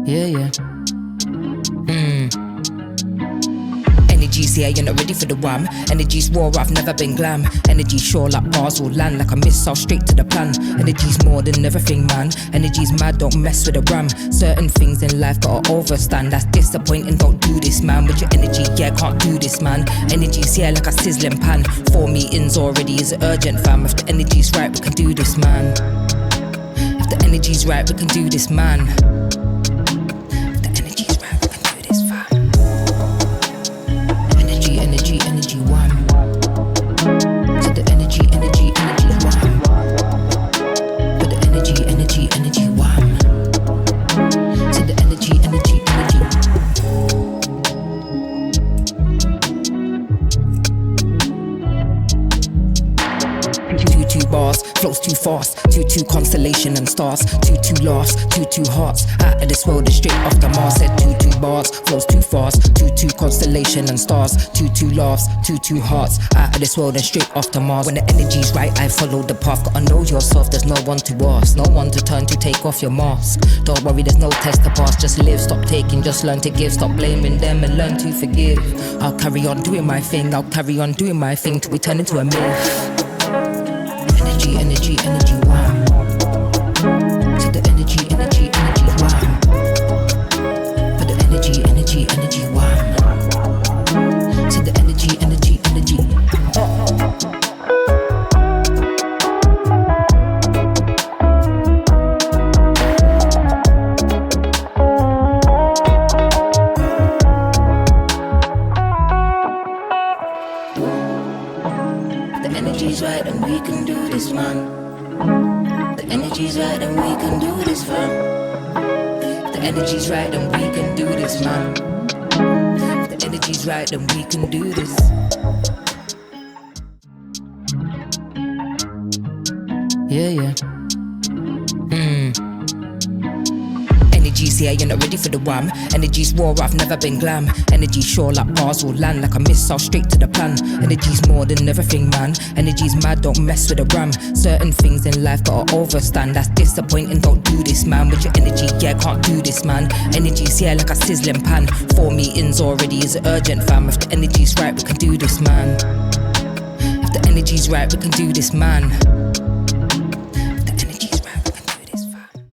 Yeah, yeah. Energy's here, you're not ready for the wham. Energy's raw, I've never been glam. Energy's sure like bars will land like a missile straight to the plan. Energy's more than everything, man. Energy's mad, don't mess with the ram. Certain things in life gotta overstand. That's disappointing, don't do this, man. With your energy, yeah, can't do this, man. Energy's here like a sizzling pan. 4 meetings already is urgent, fam. If the energy's right, we can do this, man. If the energy's right, we can do this, man. Energy, one. To the energy, one. But the energy, one. To the energy. 2 bars, flows too fast. 2 constellation and stars. 2 laughs, 2 hearts. Out of this world and straight off the Mars. Said 2 bars, flows too fast. 2 constellation and stars. 2 laughs, 2 hearts. Out of this world and straight off the Mars. When the energy's right, I follow the path. Gotta know yourself, there's no one to ask. No one to turn to, take off your mask. Don't worry, there's no test to pass. Just live, stop taking, just learn to give. Stop blaming them and learn to forgive. I'll carry on doing my thing. I'll carry on doing my thing till we turn into a myth. Energy, one. To the energy, one. For the energy, one. To the energy. The energy's right and we can do this, man. The energy's right and we can do this, fam. The energy's right and we can do this, man. The energy's right and we can do this. Yeah, yeah. Energy's here, you're not ready for the wham. Energy's raw, I've never been glam. Energy's sure like bars will land like a missile straight to the plan. Energy's more than everything, man. Energy's mad, don't mess with the ram. Certain things in life gotta overstand. That's disappointing, don't do this, man. With your energy, yeah, can't do this, man. Energy's here like a sizzling pan. 4 meetings already is urgent, fam. If the energy's right, we can do this, man. If the energy's right, we can do this, man.